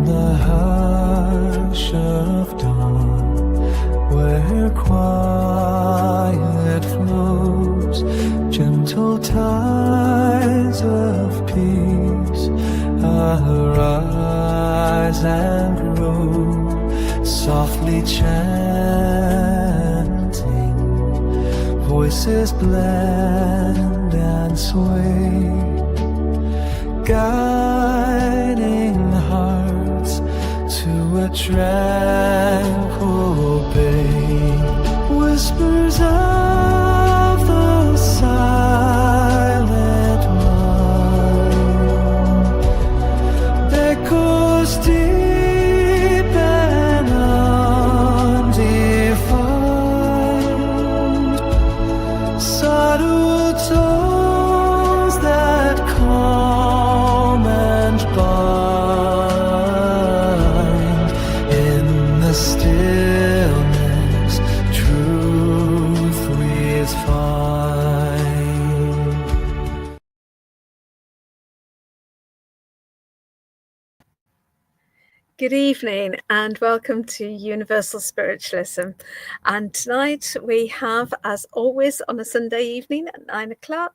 the hush of dawn, where quiet flows, gentle tides of peace arise and grow, softly chanting, voices blend and sway, guiding hearts to a tranquil bay. Whispers of the silent mind, echoes deep and undefined, subtle tones that calm and bind. In the stillness, truth we find. Good evening and welcome to Universal Spiritualism. And tonight we have, as always on a Sunday evening at 9 o'clock,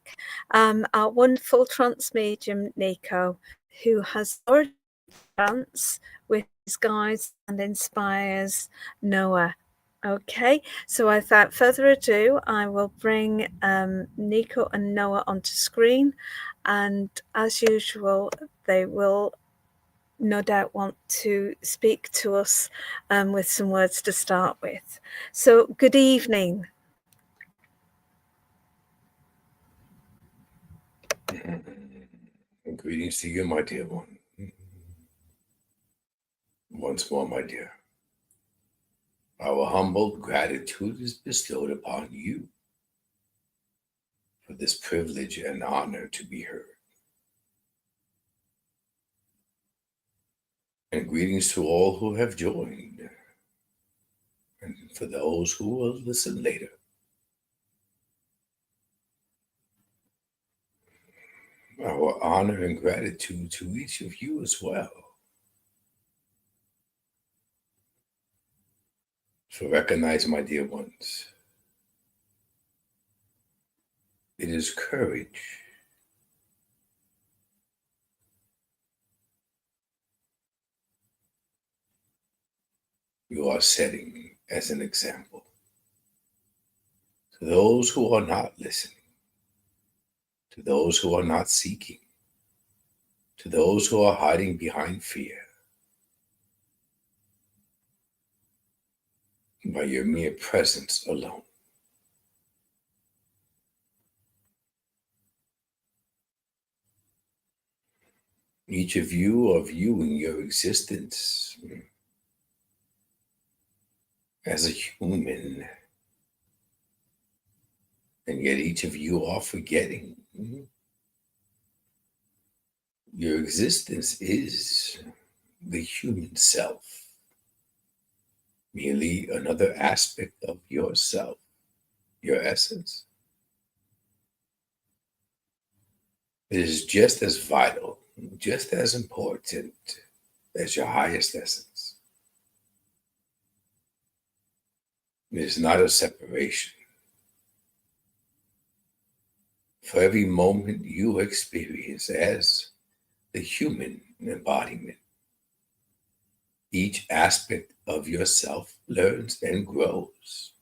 our wonderful trance medium Niko, who has already trance with his guides and inspires Noah. Okay, so without further ado, I will bring Niko and Noah onto screen, and as usual, they will no doubt want to speak to us with some words to start with. So good evening. Greetings to you, my dear one. Once more, my dear, our humble gratitude is bestowed upon you for this privilege and honor to be heard. And greetings to all who have joined, and for those who will listen later. Our honor and gratitude to each of you as well for recognize, my dear ones, it is courage you are setting as an example to those who are not listening, to those who are not seeking, to those who are hiding behind fear. By your mere presence alone. Each of you are viewing your existence as a human, and yet each of you are forgetting your existence is the human self. Merely another aspect of yourself, your essence. It is just as vital, just as important as your highest essence. It is not a separation. For every moment you experience as the human embodiment, each aspect of yourself learns and grows.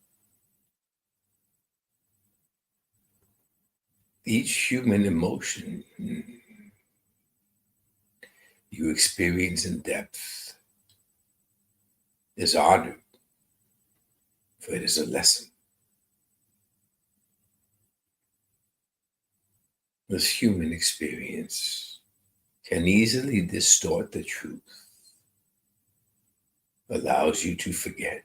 Each human emotion you experience in depth is honored, for it is a lesson. This human experience can easily distort the truth, allows you to forget,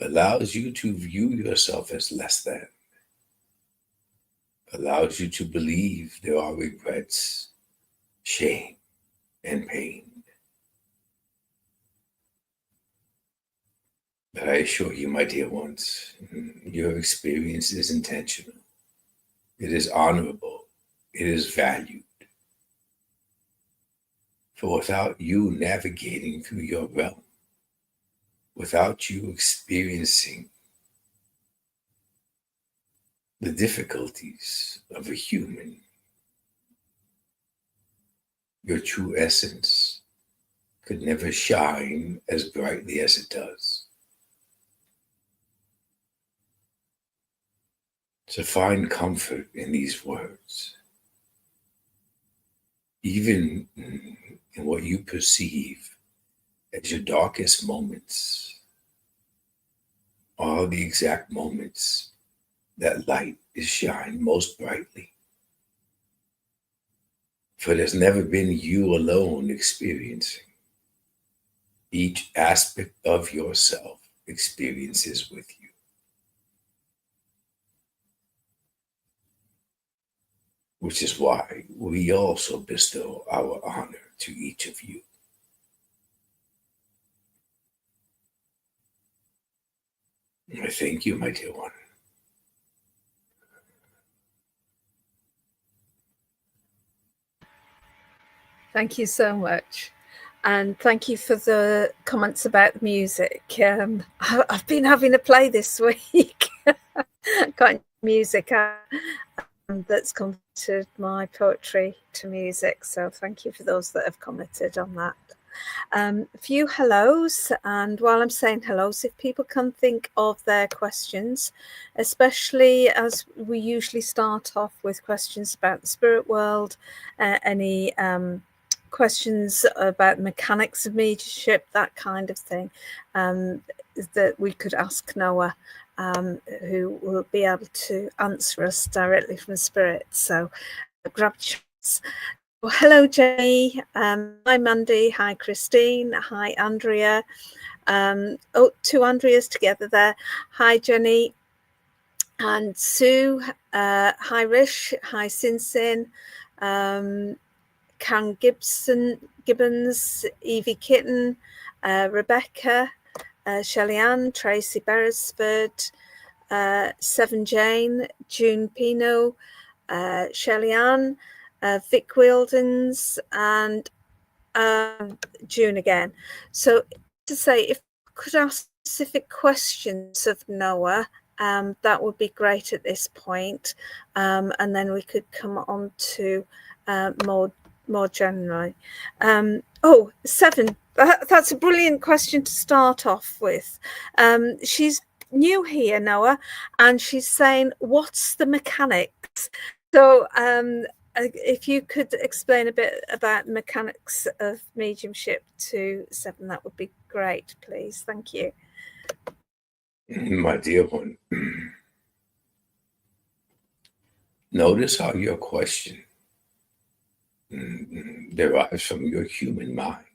allows you to view yourself as less than, allows you to believe there are regrets, shame, and pain. But I assure you, my dear ones, your experience is intentional. It is honorable. It is valued. For without you navigating through your realm, without you experiencing the difficulties of a human, your true essence could never shine as brightly as it does. So find comfort in these words. Even in what you perceive as your darkest moments are the exact moments that light is shined most brightly. For there's never been you alone experiencing. Each aspect of yourself experiences with you. Which is why we also bestow our honor to each of you. I thank you, my dear one. Thank you so much. And thank you for the comments about the music. I've been having a play this week. Got music that's converted my poetry to music. So thank you for those that have commented on that. A few hellos, and while I'm saying hellos, if people can think of their questions, especially as we usually start off with questions about the spirit world, any questions about mechanics of mediumship, that kind of thing, that we could ask Noah, who will be able to answer us directly from spirit. So grab your chance. Well, hello, Jenny. Hi, Mandy. Hi, Christine. Hi, Andrea. Two Andreas together there. Hi, Jenny. And Sue. Hi, Rish. Hi, Sin. Karen Gibbons, Evie Kitten, Rebecca, Shelley Ann, Tracy Beresford, Seven Jane, June Pino, Shelley Ann, Vic Wildens, and June again. So to say, if I could ask specific questions of Noah, that would be great at this point, and then we could come on to more generally. Seven. That's a brilliant question to start off with. She's new here, Noah, and she's saying, "What's the mechanics?" So, if you could explain a bit about the mechanics of mediumship to Seven, that would be great, please. Thank you. My dear one, notice how your question derives from your human mind.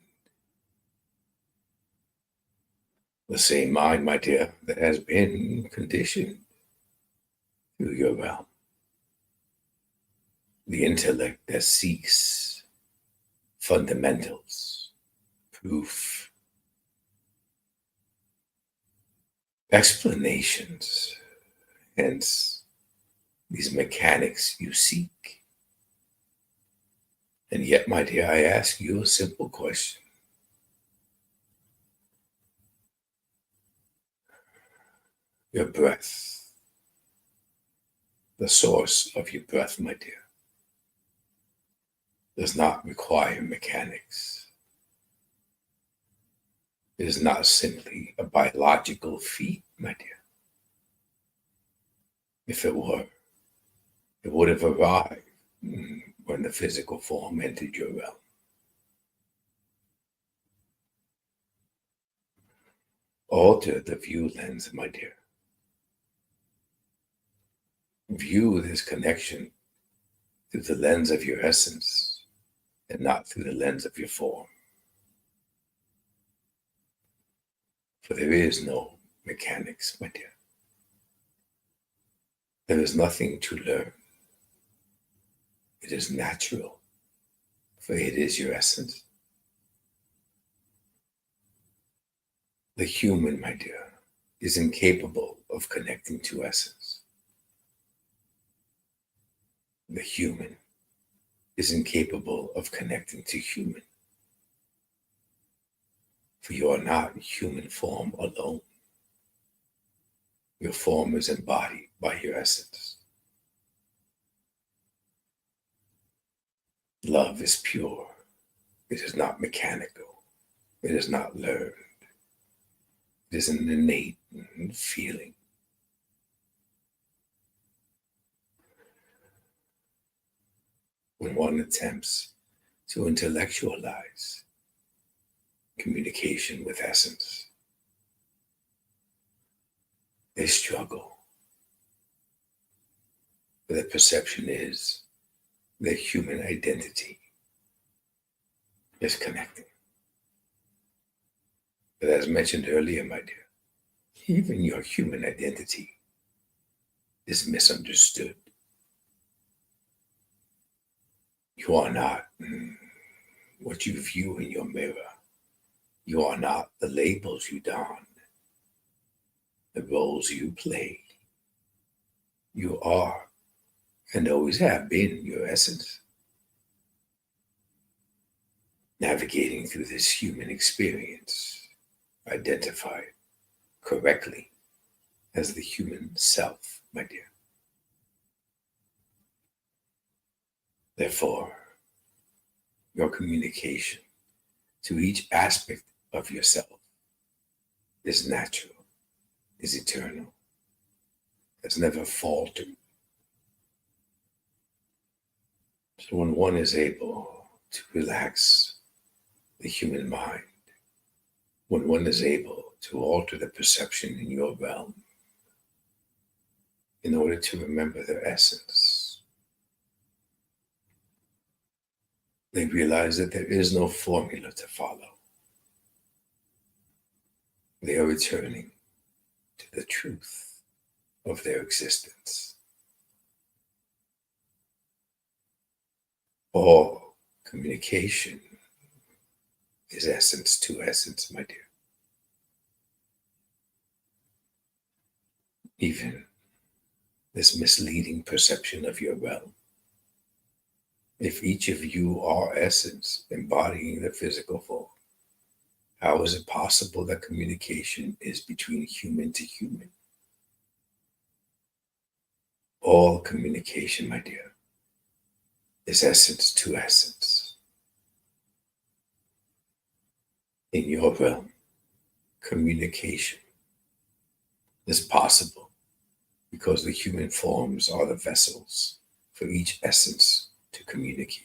The same mind, my dear, that has been conditioned through your realm. The intellect that seeks fundamentals, proof, explanations, hence these mechanics you seek. And yet, my dear, I ask you a simple question. Your breath, the source of your breath, my dear, does not require mechanics. It is not simply a biological feat, my dear. If it were, it would have arrived when the physical form entered your realm. Alter the view lens, my dear. View this connection through the lens of your essence and not through the lens of your form. For there is no mechanics, my dear. There is nothing to learn. It is natural, for it is your essence. The human, my dear, is incapable of connecting to essence. The human is incapable of connecting to human. For you are not human form alone. Your form is embodied by your essence. Love is pure. It is not mechanical. It is not learned. It is an innate feeling. When one attempts to intellectualize communication with essence, they struggle. Their perception is their human identity is connecting. But as mentioned earlier, my dear, even your human identity is misunderstood. You are not what you view in your mirror. You are not the labels you don, the roles you play. You are and always have been your essence. Navigating through this human experience, identified correctly as the human self, my dear. Therefore, your communication to each aspect of yourself is natural, is eternal, has never faltered. So when one is able to relax the human mind, when one is able to alter the perception in your realm in order to remember their essence, they realize that there is no formula to follow. They are returning to the truth of their existence. All communication is essence to essence, my dear. Even this misleading perception of your realm. If each of you are essence embodying the physical form, how is it possible that communication is between human to human? All communication, my dear, is essence to essence. In your realm, communication is possible because the human forms are the vessels for each essence to communicate.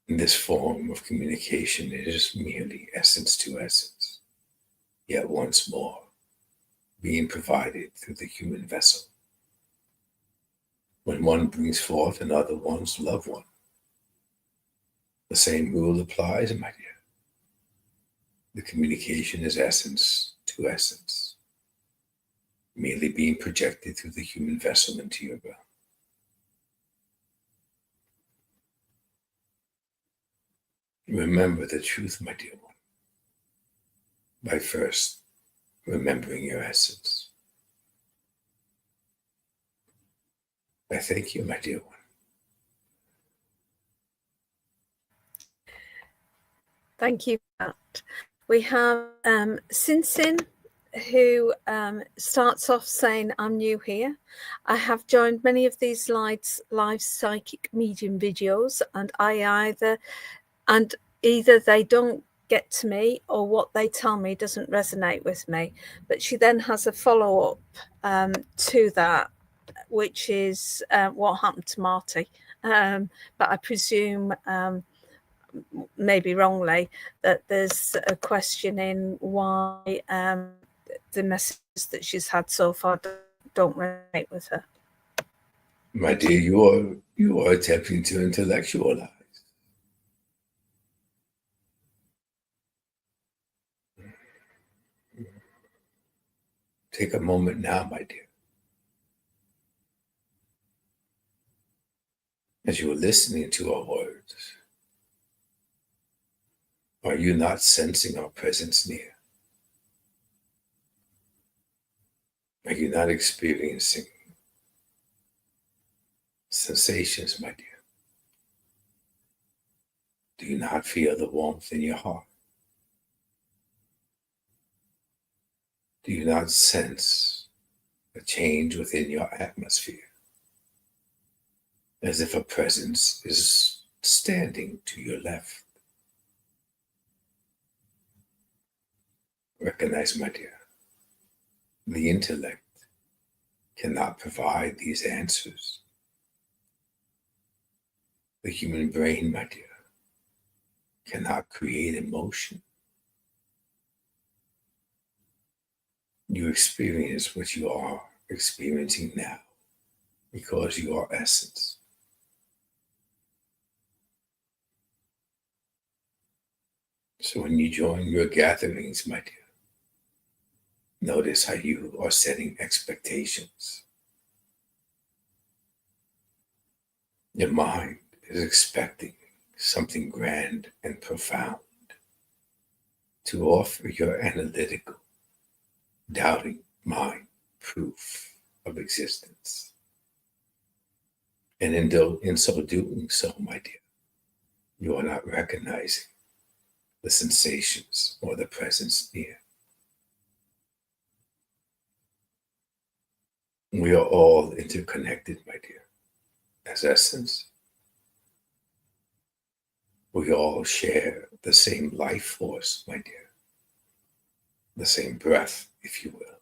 In this form of communication, it is merely essence to essence, yet once more being provided through the human vessel. When one brings forth another one's loved one, the same rule applies, my dear. The communication is essence to essence, merely being projected through the human vessel into your realm. Remember the truth, my dear one, by first remembering your essence. I thank you, my dear one. Thank you for that. We have Sinsin, who starts off saying, I'm new here. I have joined many of these live psychic medium videos, and either they don't get to me or what they tell me doesn't resonate with me. But she then has a follow-up to that, which is what happened to Marty. But I presume, maybe wrongly, that there's a question in why the messages that she's had so far don't resonate with her. My dear, you are attempting to intellectualize. Take a moment now, my dear. As you are listening to our words, are you not sensing our presence near? Are you not experiencing sensations, my dear? Do you not feel the warmth in your heart? Do you not sense a change within your atmosphere, as if a presence is standing to your left? Recognize, my dear, the intellect cannot provide these answers. The human brain, my dear, cannot create emotion. You experience what you are experiencing now because you are essence. So when you join your gatherings, my dear, notice how you are setting expectations. Your mind is expecting something grand and profound to offer your analytical, doubting mind proof of existence. And in so doing so, my dear, you are not recognizing the sensations or the presence near. We are all interconnected, my dear, as essence. We all share the same life force, my dear, the same breath, if you will.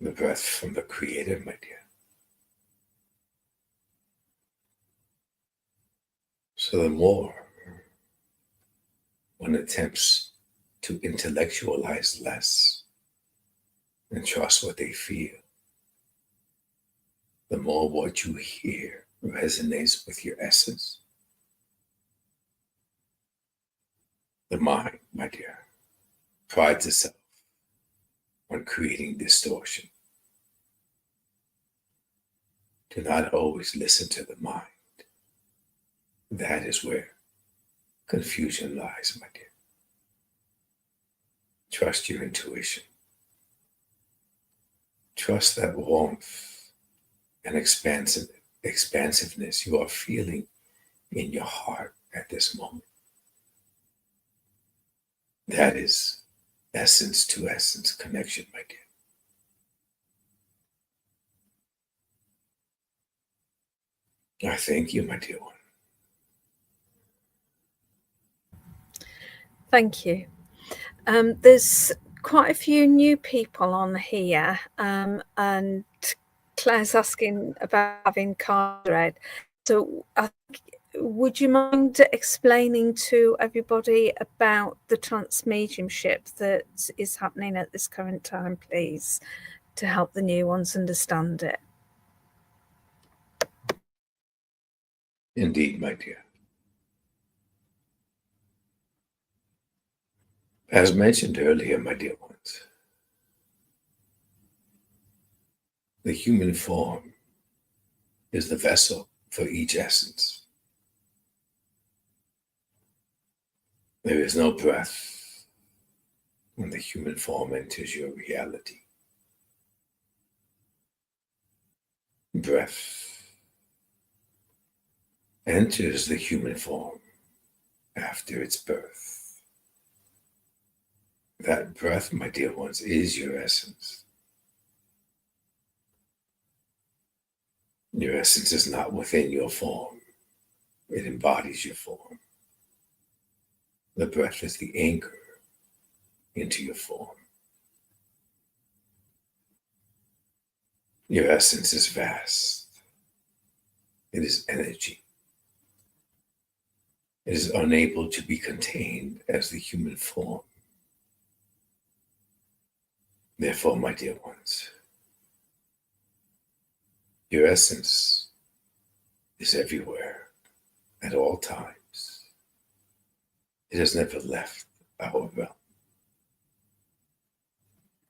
The breath from the Creator, my dear. So the more one attempts to intellectualize less and trust what they feel, the more what you hear resonates with your essence. The mind, my dear, prides itself on creating distortion. Do not always listen to the mind. That is where confusion lies, my dear. Trust your intuition. Trust that warmth and expansiveness you are feeling in your heart at this moment. That is essence to essence connection, my dear. I thank you, my dear one. Thank you. There's quite a few new people on here, and Claire's asking about having card read. So would you mind explaining to everybody about the trance mediumship that is happening at this current time, please, to help the new ones understand it? Indeed, my dear. As mentioned earlier, my dear ones, the human form is the vessel for each essence. There is no breath when the human form enters your reality. Breath enters the human form after its birth. That breath, my dear ones, is your essence. Your essence is not within your form. It embodies your form. The breath is the anchor into your form. Your essence is vast. It is energy. It is unable to be contained as the human form. Therefore, my dear ones, your essence is everywhere at all times. It has never left our realm.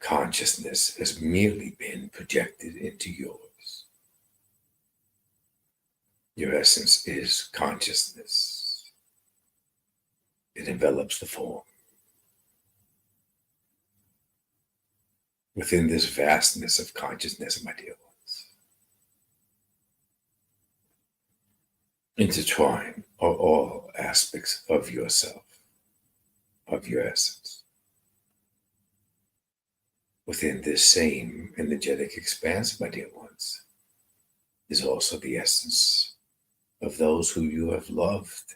Consciousness has merely been projected into yours. Your essence is consciousness. It envelops the form. Within this vastness of consciousness, my dear ones, intertwined are all aspects of yourself, of your essence. Within this same energetic expanse, my dear ones, is also the essence of those who you have loved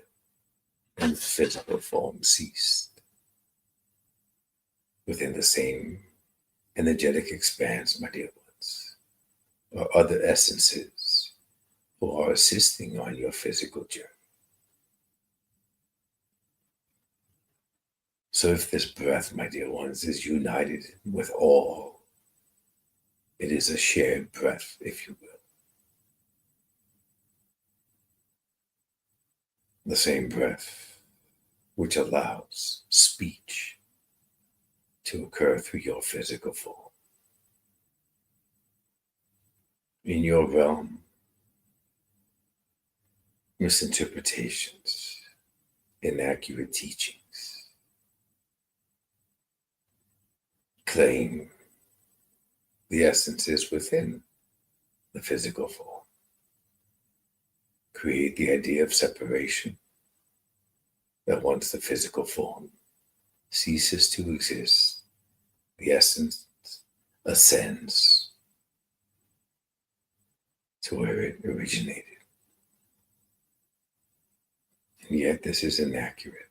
and physical form ceased. Within the same energetic expanse, my dear ones, are other essences who are assisting on your physical journey. So if this breath, my dear ones, is united with all, it is a shared breath, if you will. The same breath which allows speech to occur through your physical form. In your realm, misinterpretations, inaccurate teachings claim the essence is within the physical form. Create the idea of separation, that once the physical form ceases to exist, the essence ascends to where it originated. And yet this is inaccurate.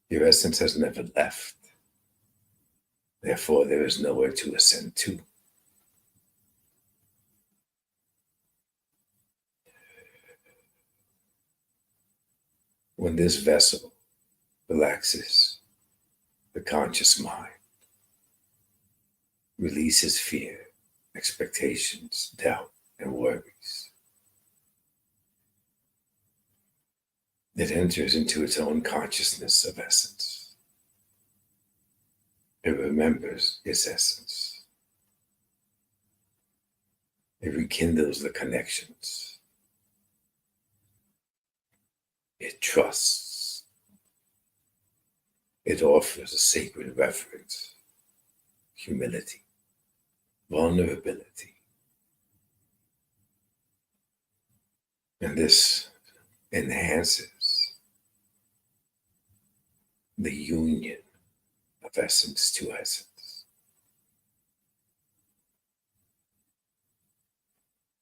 Your essence has never left. Therefore, there is nowhere to ascend to. When this vessel relaxes, the conscious mind releases fear, expectations, doubt, and worries. It enters into its own consciousness of essence. It remembers its essence. It rekindles the connections. It trusts. It offers a sacred reverence, humility, vulnerability. And this enhances the union of essence to essence.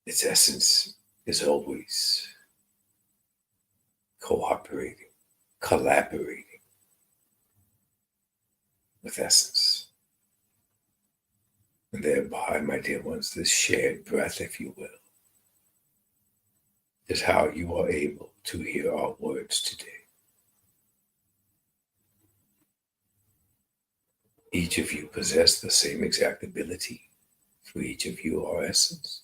Its essence is always cooperating, collaborating with essence. And thereby, my dear ones, this shared breath, if you will, is how you are able to hear our words today. Each of you possess the same exact ability. For each of you are essence.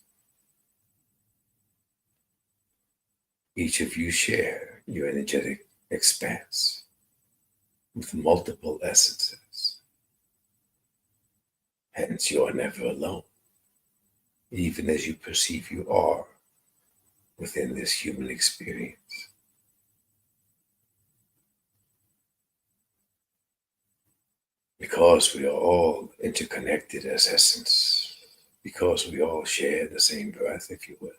Each of you share your energetic expanse with multiple essences. Hence, you are never alone, even as you perceive you are within this human experience. Because we are all interconnected as essence, because we all share the same breath, if you will.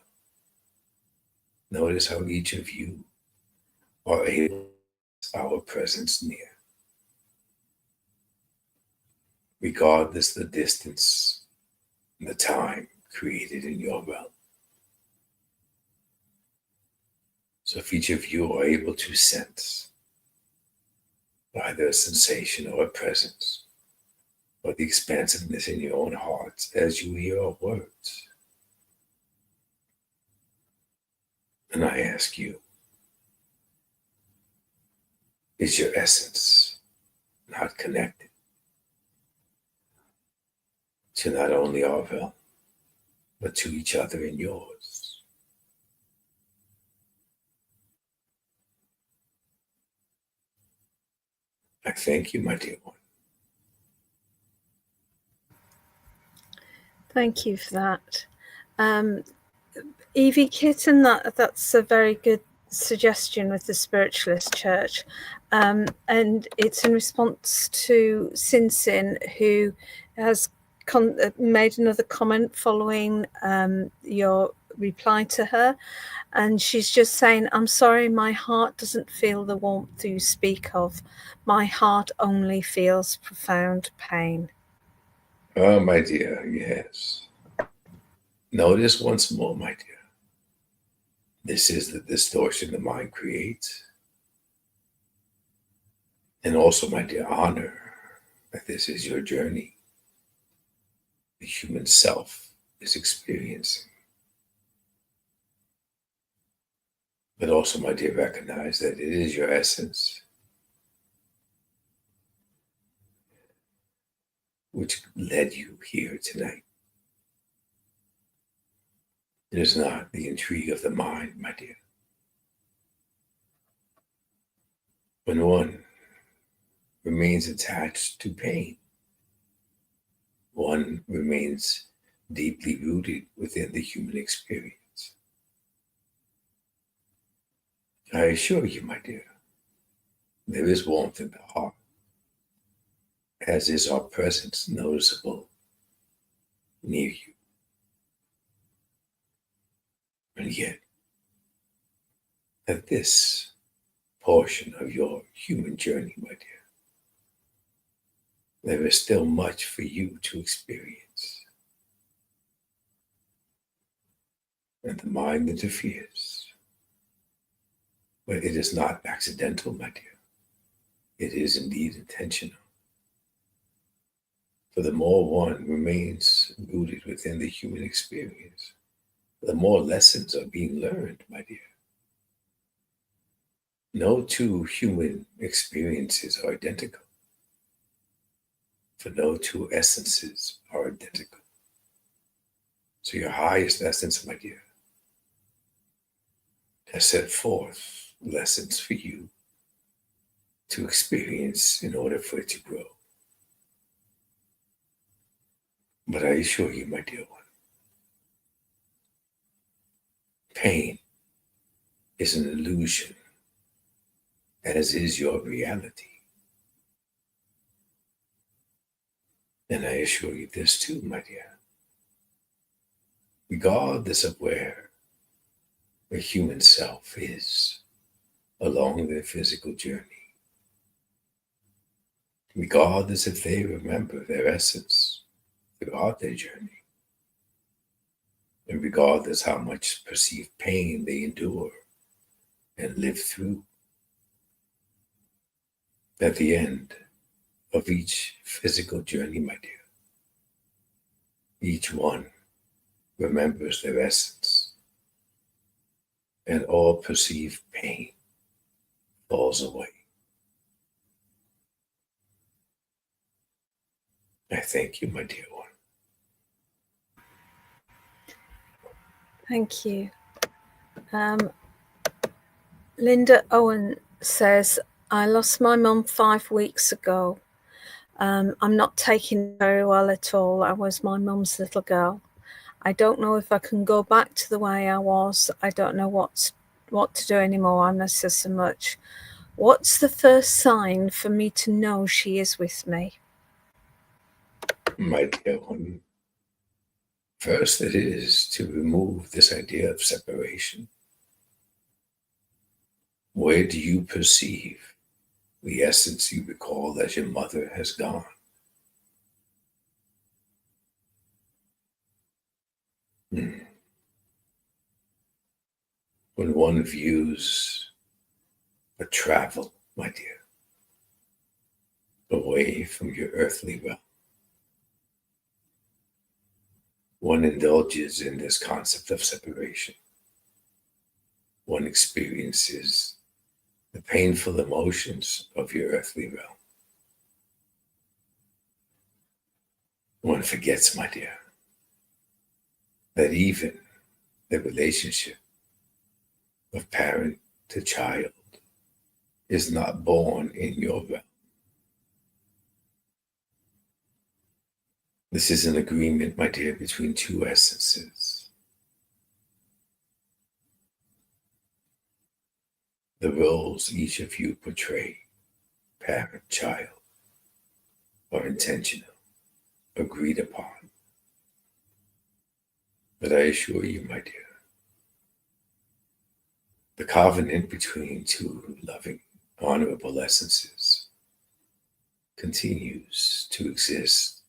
Notice how each of you are able to sense our presence near. Regardless the distance and the time created in your realm. So if each of you are able to sense either a sensation or a presence, or the expansiveness in your own hearts as you hear our words, and I ask you, is your essence not connected to not only our realm, but to each other in yours? I thank you, my dear one. Thank you for that. Evie Kitten, that's a very good suggestion with the Spiritualist Church. And it's in response to Sin, who has made another comment following your reply to her, and she's just saying, I'm sorry, my heart doesn't feel the warmth you speak of. My heart only feels profound pain. Oh, my dear, yes. Notice once more, my dear. This is the distortion the mind creates. And also, my dear, honor that this is your journey. The human self is experiencing. But also, my dear, recognize that it is your essence which led you here tonight. It is not the intrigue of the mind, my dear. When one remains attached to pain, one remains deeply rooted within the human experience. I assure you, my dear, there is warmth in the heart, as is our presence noticeable near you. And yet, at this portion of your human journey, my dear, there is still much for you to experience. And the mind interferes. But it is not accidental, my dear. It is indeed intentional. For the more one remains rooted within the human experience, the more lessons are being learned, my dear. No two human experiences are identical, for no two essences are identical. So your highest essence, my dear, has set forth lessons for you to experience in order for it to grow. But I assure you, my dear one, pain is an illusion, as is your reality. And I assure you this too, my dear. Regardless of where the human self is along their physical journey, regardless if they remember their essence throughout their journey, and regardless how much perceived pain they endure and live through, at the end of each physical journey, my dear, each one remembers their essence, and all perceived pain falls away. I thank you, my dear one. Thank you. Linda Owen says, I lost my mum 5 weeks ago. I'm not taking it very well at all. I was my mum's little girl. I don't know if I can go back to the way I was. I don't know what to do anymore. I miss her so much. What's the first sign for me to know she is with me? My dear one, first it is to remove this idea of separation. Where do you perceive the essence you recall as your mother has gone? When one views a travel, my dear, away from your earthly realm, one indulges in this concept of separation. One experiences the painful emotions of your earthly realm. One forgets, my dear, that even the relationship of parent to child is not born in your realm. This is an agreement, my dear, between two essences. The roles each of you portray, parent, child, are intentional, agreed upon. But I assure you, my dear, The covenant between two loving, honorable essences continues to exist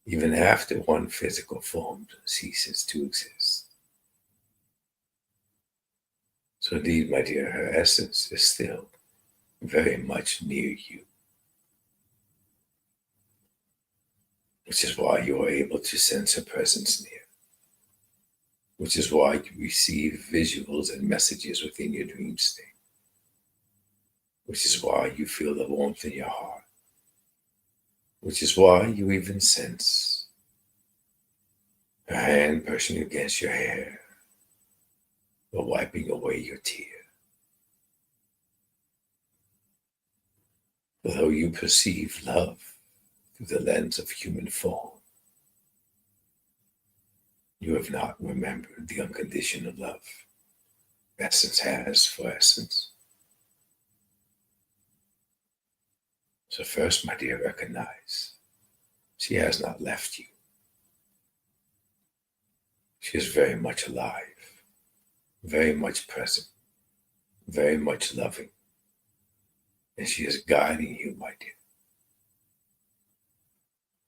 even after one physical form ceases to exist. So indeed, my dear, her essence is still very much near you, which is why you are able to sense her presence near, which is why you receive visuals and messages within your dream state, which is why you feel the warmth in your heart, which is why you even sense her hand brushing against your hair or wiping away your tear. Although you perceive love through the lens of human form, you have not remembered the unconditional love essence has for essence. So first, my dear, recognize she has not left you. She is very much alive, very much present, very much loving, and she is guiding you, my dear.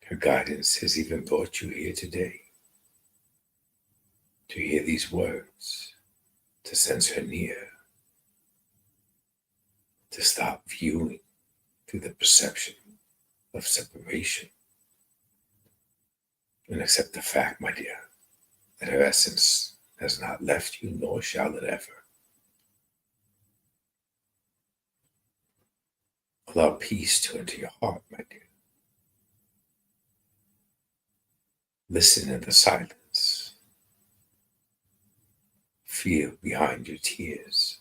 Her guidance has even brought you here today to hear these words, to sense her near, to stop viewing through the perception of separation, and accept the fact, my dear, that her essence has not left you, nor shall it ever. Allow peace to enter your heart, my dear. Listen in the silence. Feel behind your tears.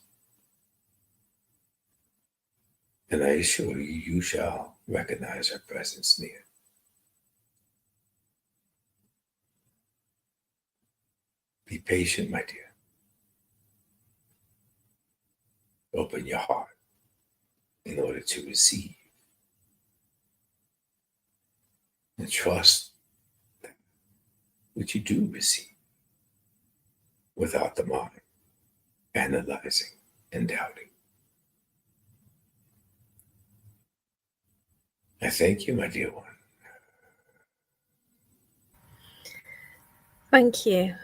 And I assure you, you shall recognize her presence near. Be patient, my dear. Open your heart in order to receive. And trust that which you do receive without the mind analyzing and doubting. I thank you, my dear one. Thank you.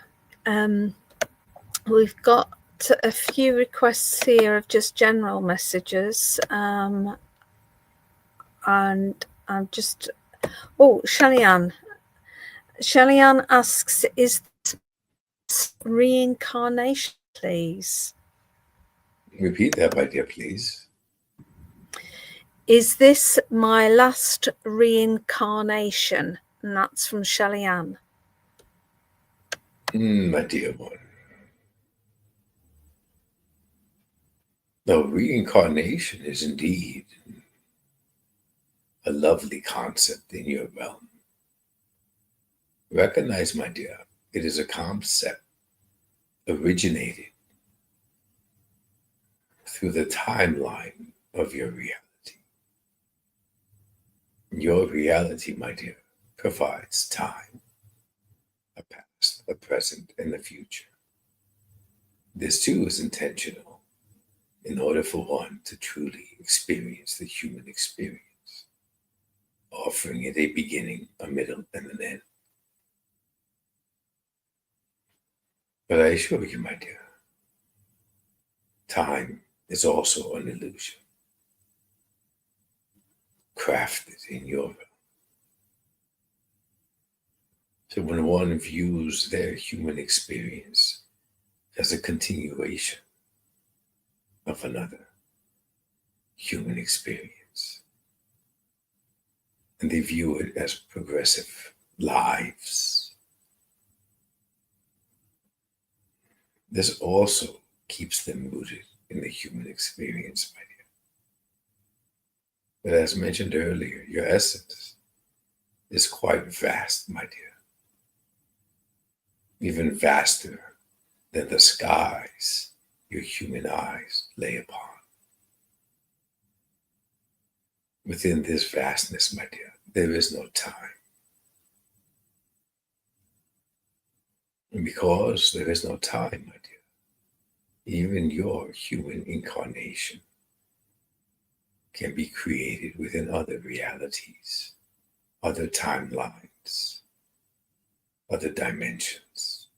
We've got a few requests here of just general messages, and I'm just, Shellyanne asks, is this reincarnation, please? Repeat that, my dear, please. Is this my last reincarnation? And that's from Shellyanne. My dear one. Though reincarnation is indeed a lovely concept in your realm, recognize, my dear, it is a concept originated through the timeline of your reality. Your reality, my dear, provides time, a past, a present, and a future. This too is intentional in order for one to truly experience the human experience, offering it a beginning, a middle, and an end. But I assure you, my dear, time is also an illusion, crafted in your realm. So when one views their human experience as a continuation of another human experience, and they view it as progressive lives, this also keeps them rooted in the human experience, my dear. But as mentioned earlier, your essence is quite vast, my dear. Even vaster than the skies your human eyes lay upon. Within this vastness, my dear, there is no time. And because there is no time, my dear, Even your human incarnation can be created within other realities, other timelines, other dimensions,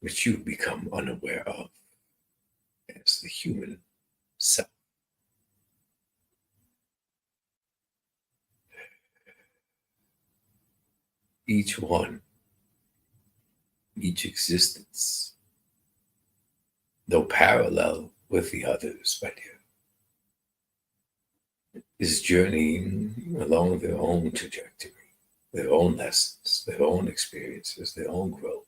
which you become unaware of as the human self. Each one, each existence, though parallel with the others, my dear, is journeying along their own trajectory, their own lessons, their own experiences, their own growth.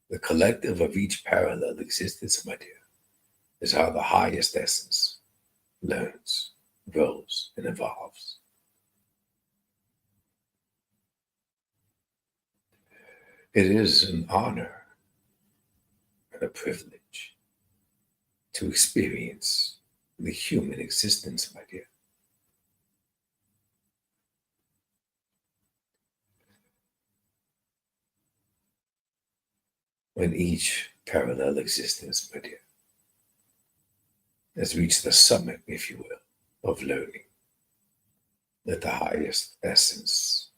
The collective of each parallel existence, my dear, is how the highest essence learns, grows, and evolves. It is an honor and a privilege to experience the human existence, my dear. When each parallel existence, my dear, has reached the summit, if you will, of learning that the highest essence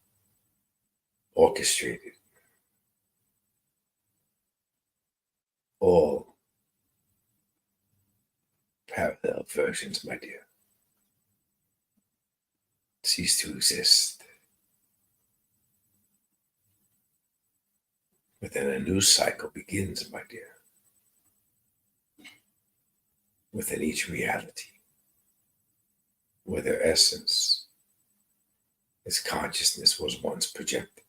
orchestrated all parallel versions, my dear, cease to exist. But then a new cycle begins, my dear, within each reality, where their essence, its consciousness was once projected.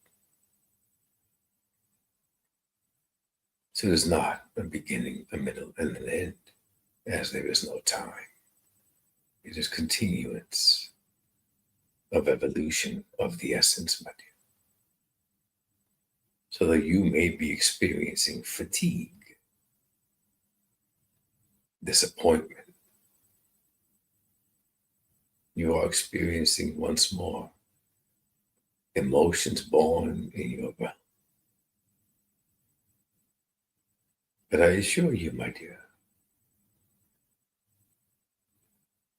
So there's not a beginning, a middle, and an end, as there is no time. It is continuance of evolution of the essence, my dear. So that you may be experiencing fatigue, disappointment, you are experiencing once more emotions born in your realm. But I assure you, my dear,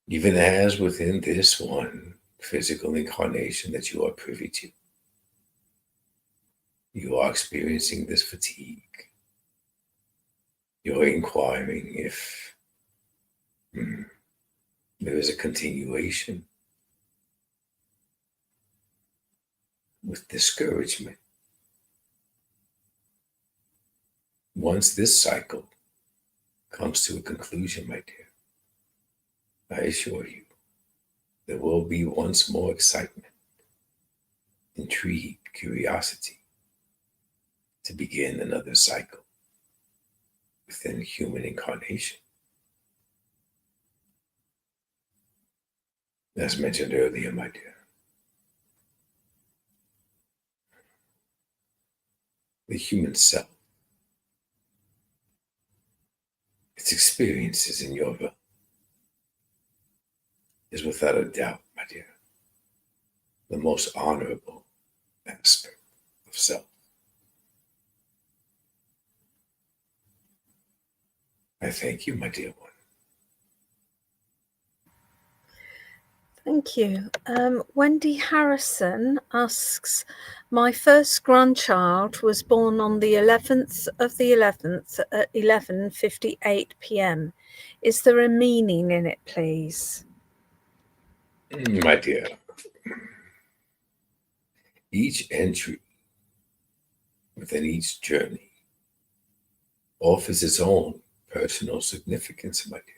even as within this one physical incarnation that you are privy to, you are experiencing this fatigue. You're inquiring if there is a continuation with discouragement. Once this cycle comes to a conclusion, my dear, I assure you, there will be once more excitement, intrigue, curiosity to begin another cycle within human incarnation. As mentioned earlier, my dear, the human self, its experiences in your realm, is without a doubt, my dear, the most honorable aspect of self. I thank you, my dear one. Thank you. Wendy Harrison asks, my first grandchild was born on the 11th of the 11th at 11:58 p.m. Is there a meaning in it, please? My dear, each entry within each journey offers its own personal significance, my dear.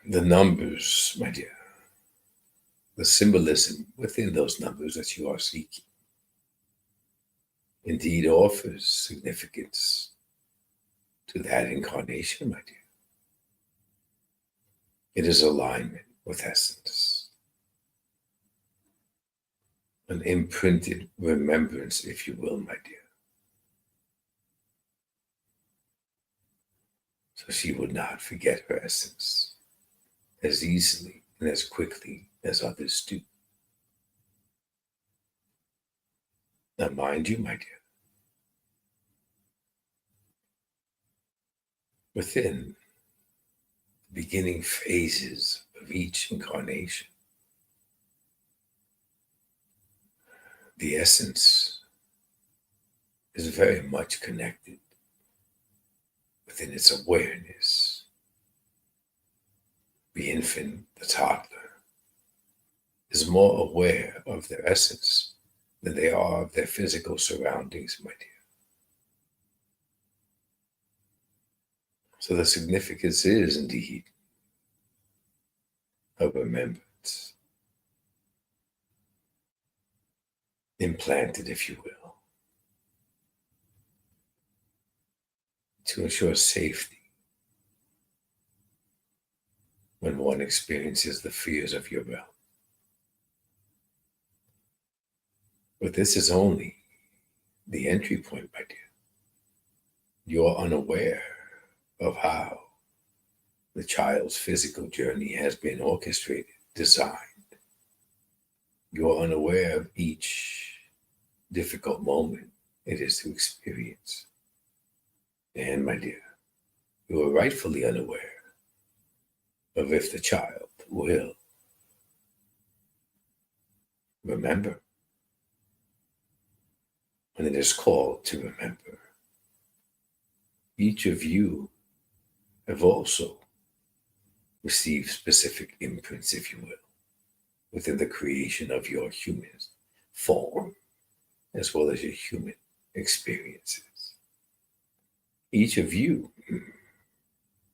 The numbers, my dear, the symbolism within those numbers that you are seeking, indeed offers significance to that incarnation, my dear. It is alignment with essence, an imprinted remembrance, if you will, my dear. So she would not forget her essence as easily and as quickly as others do. Now, mind you, my dear, within the beginning phases of each incarnation, the essence is very much connected within its awareness. The infant, the toddler, is more aware of their essence than they are of their physical surroundings, my dear. So the significance is indeed of remembrance, implanted, if you will, to ensure safety when one experiences the fears of your realm. But this is only the entry point, my dear. You're unaware of how the child's physical journey has been orchestrated, designed. You're unaware of each difficult moment it is to experience. And, my dear, you are rightfully unaware of if the child will remember when it is called to remember. Each of you have also received specific imprints, if you will, within the creation of your human form, as well as your human experiences. Each of you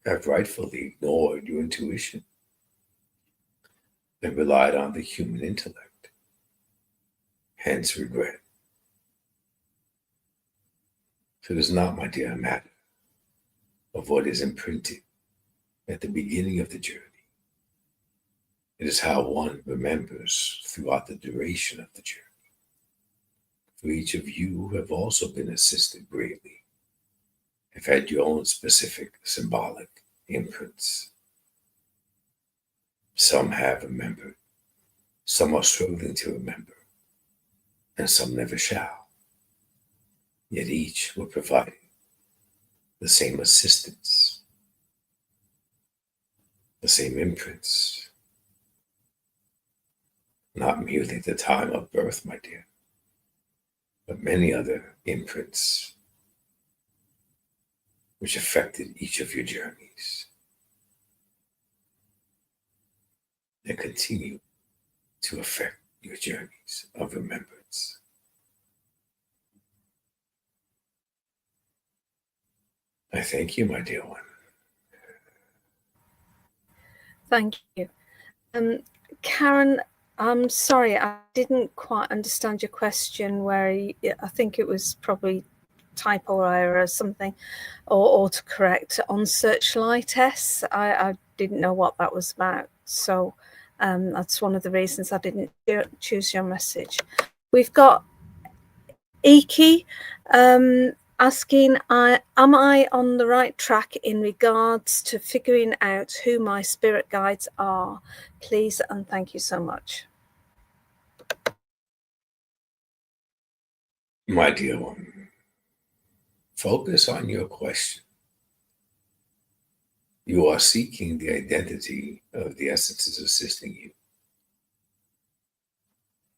have rightfully ignored your intuition and relied on the human intellect, hence regret. So it is not, my dear, a matter of what is imprinted at the beginning of the journey. It is how one remembers throughout the duration of the journey. For each of you have also been assisted greatly, have had your own specific symbolic imprints. Some have remembered, some are struggling to remember, and some never shall. Yet each were providing the same assistance, the same imprints, not merely at the time of birth, my dear, but many other imprints which affected each of your journeys and continue to affect your journeys of remembrance. I thank you, my dear one. Thank you. Karen, I'm sorry, I didn't quite understand your question where I think it was probably typo error or something, or autocorrect on Searchlight S. I didn't know what that was about. So that's one of the reasons I didn't choose your message. We've got Iki asking, am I on the right track in regards to figuring out who my spirit guides are? Please and thank you so much. My dear one, focus on your question. You are seeking the identity of the essences assisting you.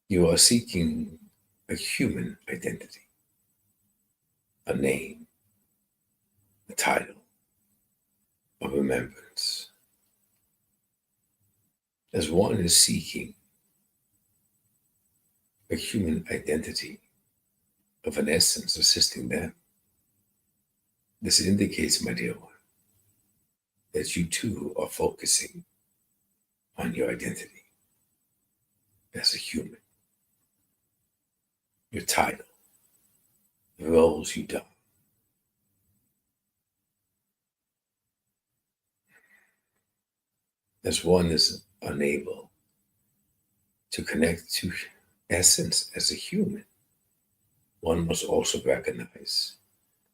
You are seeking a human identity, a name, a title, a remembrance. As one is seeking a human identity of an essence assisting them, this indicates, my dear one, that you too are focusing on your identity as a human, your title, the roles you done. As one is unable to connect to essence as a human, one must also recognize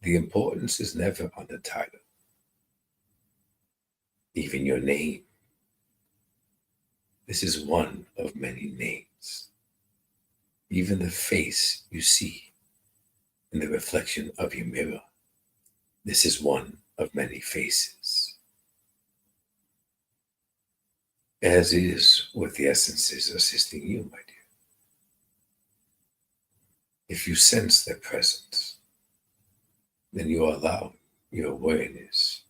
the importance is never on the title, even your name. This is one of many names. even the face you see in the reflection of your mirror. This is one of many faces. As is with the essences assisting you, my dear. If you sense their presence, then you allow your awareness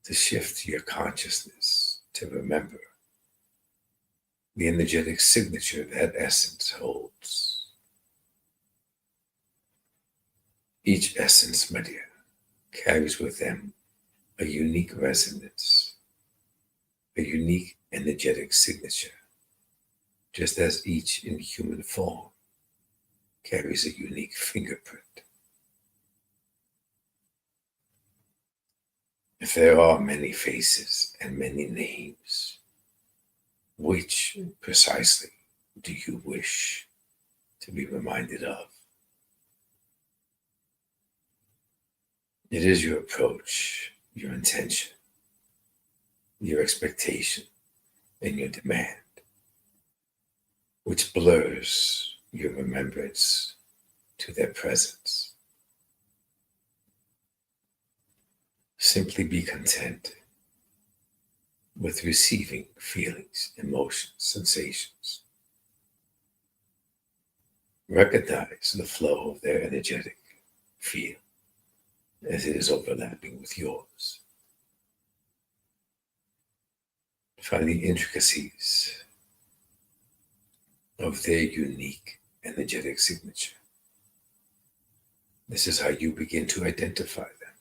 to shift your consciousness to remember the energetic signature that essence holds. Each essence, my dear, carries with them a unique resonance, a unique energetic signature, just as each in human form carries a unique fingerprint. If there are many faces and many names, which precisely do you wish to be reminded of? It is your approach, your intention, your expectation, and your demand, which blurs your remembrance to their presence. Simply be content with receiving feelings, emotions, sensations. Recognize the flow of their energetic field as it is overlapping with yours. Find the intricacies of their unique energetic signature. This is how you begin to identify them.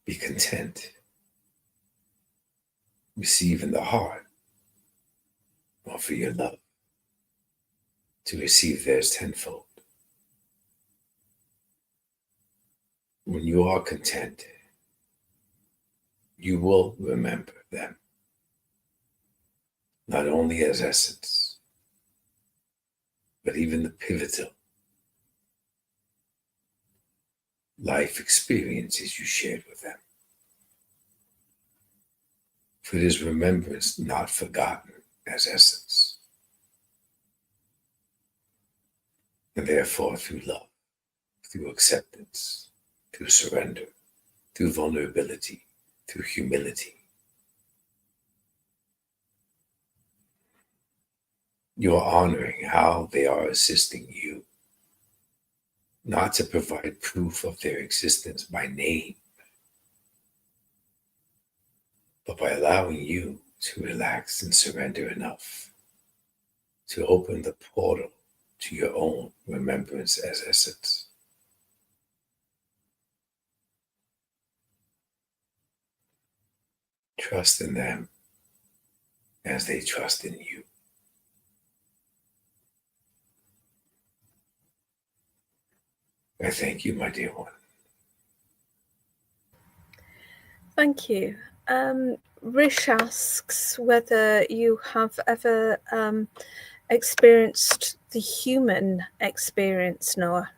Be content. Receive in the heart. Offer your love to receive theirs tenfold. When you are content, you will remember them, not only as essence, but even the pivotal life experiences you shared with them. For it is remembrance not forgotten as essence. And therefore, through love, through acceptance, through surrender, through vulnerability, through humility, you are honoring how they are assisting you, not to provide proof of their existence by name, but by allowing you to relax and surrender enough to open the portal to your own remembrance as essence. Trust in them as they trust in you. I thank you, my dear one. Thank you. Rish asks whether you have ever experienced the human experience, Noah.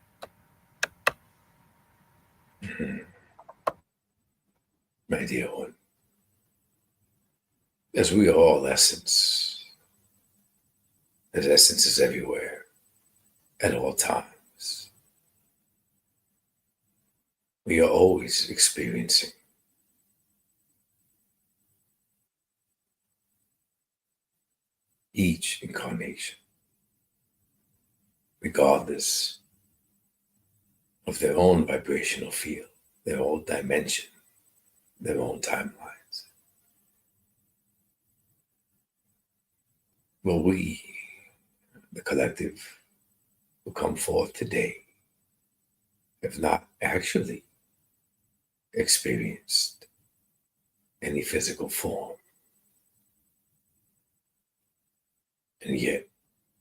My dear one, as we are all essence, as essence is everywhere, at all times, we are always experiencing each incarnation, regardless of their own vibrational field, their own dimension, their own timelines. Will we, the collective, who come forth today, have not actually experienced any physical form, and yet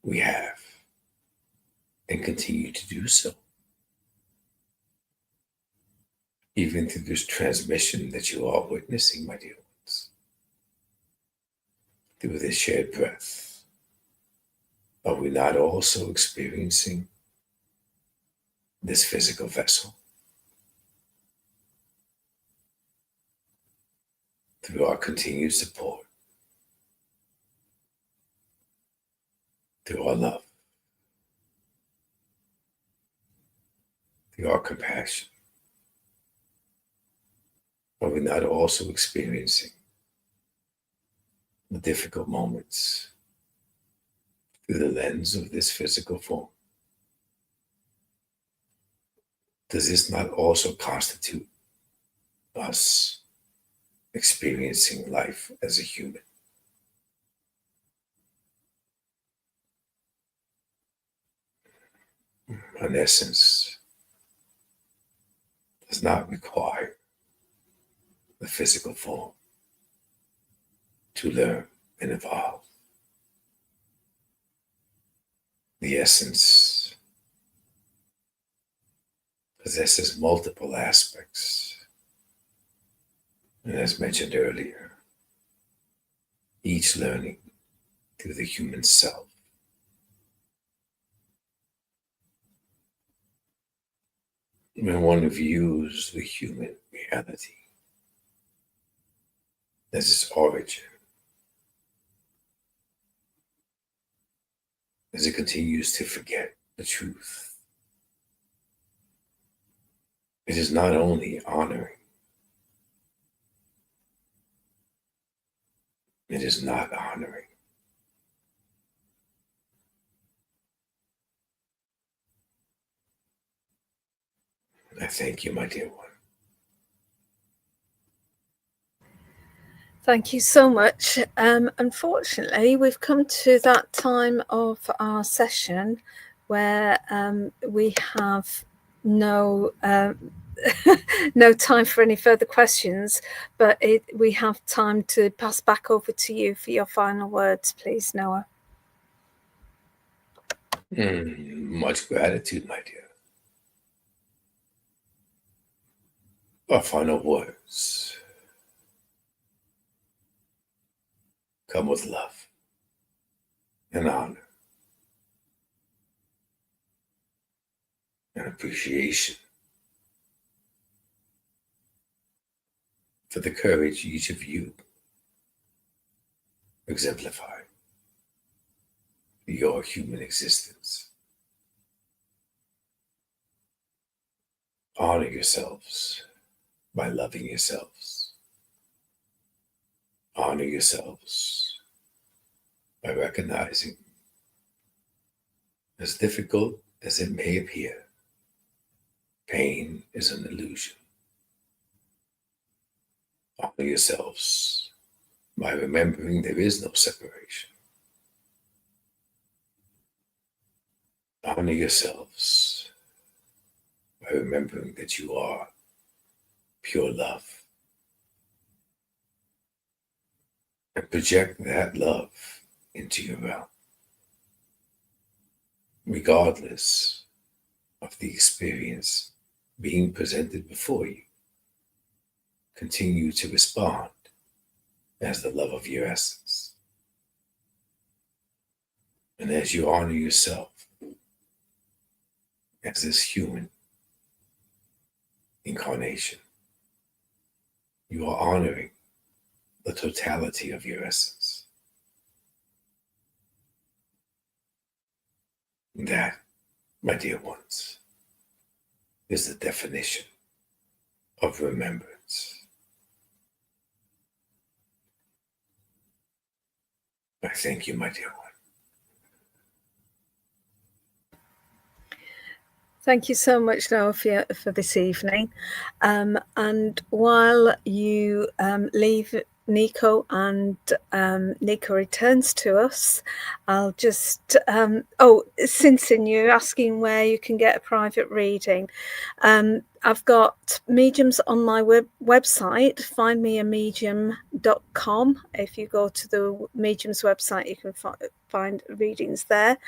we have and continue to do so. Even through this transmission that you are witnessing, my dear ones, through this shared breath, are we not also experiencing this physical vessel? Through our continued support, through our love, through our compassion? Are we not also experiencing the difficult moments through the lens of this physical form? Does this not also constitute us experiencing life as a human? An essence does not require the physical form to learn and evolve. The essence possesses multiple aspects. And as mentioned earlier, each learning through the human self. When one views the human reality as its origin, as it continues to forget the truth, it is not only honoring, it is not honoring. I thank you, my dear one. Thank you so much. Unfortunately, we've come to that time of our session where we have no no time for any further questions, but we have time to pass back over to you for your final words, please, Noah. Much gratitude, my dear. Our final words come with love and honor and appreciation for the courage each of you exemplify your human existence. Honor yourselves by loving yourselves. Honor yourselves by recognizing, as difficult as it may appear, pain is an illusion. Honor yourselves by remembering there is no separation. Honor yourselves by remembering that you are pure love. And project that love into your realm, regardless of the experience being presented before you. Continue to respond as the love of your essence. And as you honor yourself as this human incarnation, you are honoring the totality of your essence. That, my dear ones, is the definition of remembrance. I thank you, my dear one. Thank you so much, Noah, for this evening. And while you leave Niko and Niko returns to us, I'll just, since you're asking where you can get a private reading, I've got mediums on my website, findmeamedium.com. If you go to the mediums website, you can find readings there.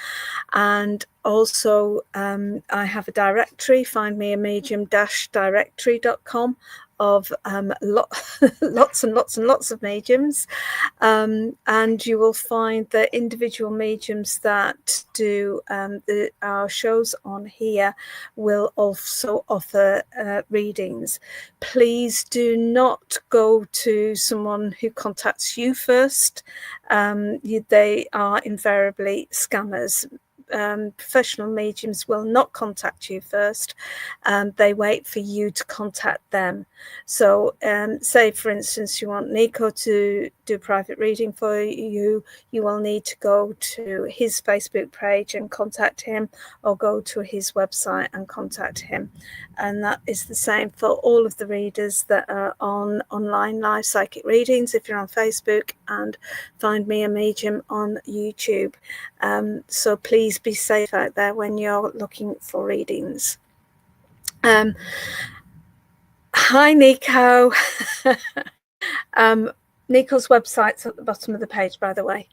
And also I have a directory, findmeamedium-directory.com, of lots and lots of mediums, and you will find the individual mediums that do our shows on here will also offer readings, please do not go to someone who contacts you first. They are invariably scammers. Professional mediums will not contact you first. They wait for you to contact them. So say, for instance, you want Niko to do a private reading for you, you will need to go to his Facebook page and contact him, or go to his website and contact him. And that is the same for all of the readers that are on online live psychic readings. If you're on Facebook, and Find Me a Medium on YouTube. So please be safe out there when you're looking for readings. Hi, Niko. Niko's website's at the bottom of the page, by the way.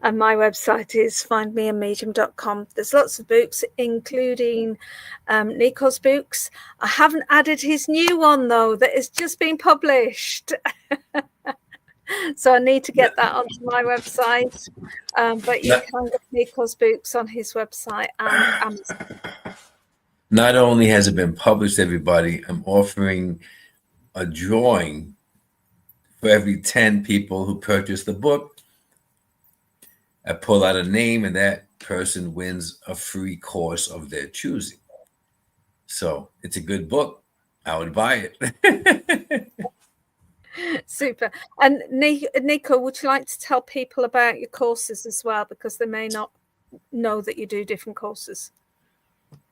And my website is findmeamedium.com. There's lots of books, including Niko's books. I haven't added his new one, though, that has just been published. So I need to get that onto my website. But you can get Niko's books on his website and Amazon. Not only has it been published, everybody, I'm offering a drawing for every 10 people who purchase the book. I pull out a name, and that person wins a free course of their choosing. So it's a good book. I would buy it. Super. And Niko, would you like to tell people about your courses as well, because they may not know that you do different courses?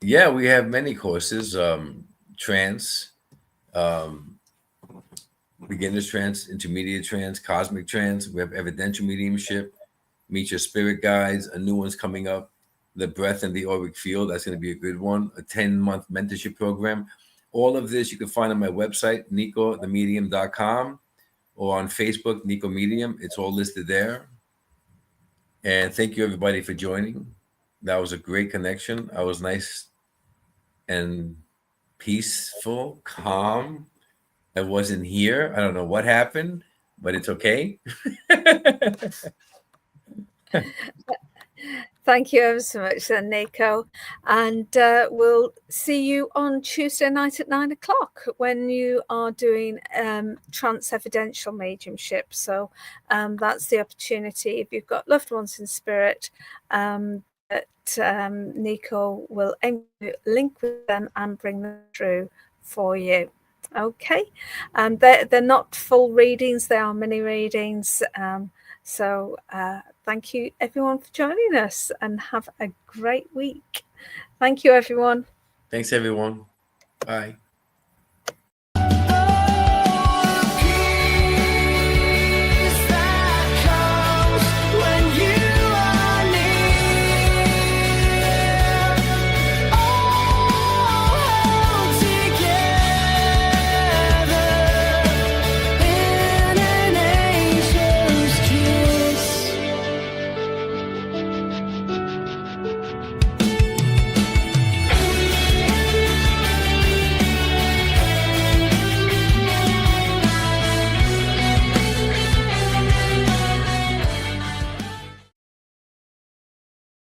Yeah, we have many courses. Trance, beginner's trance, intermediate trance, cosmic trance. We have evidential mediumship, meet your spirit guides. A new one's coming up, the breath and the auric field. That's going to be a good one. A 10-month mentorship program. All of this you can find on my website, NikoTheMedium.com, or on Facebook, Niko Medium. It's all listed there. And thank you, everybody, for joining. That was a great connection. I was nice and peaceful, calm. I wasn't here. I don't know what happened, but it's okay. Thank you ever so much, then, Niko. And we'll see you on Tuesday night at 9 o'clock when you are doing trance evidential mediumship. So that's the opportunity. If you've got loved ones in spirit, that Niko will link with them and bring them through for you. Okay. They're not full readings. They are mini readings. So thank you, everyone, for joining us, and have a great week. Thank you, everyone. Thanks, everyone. Bye.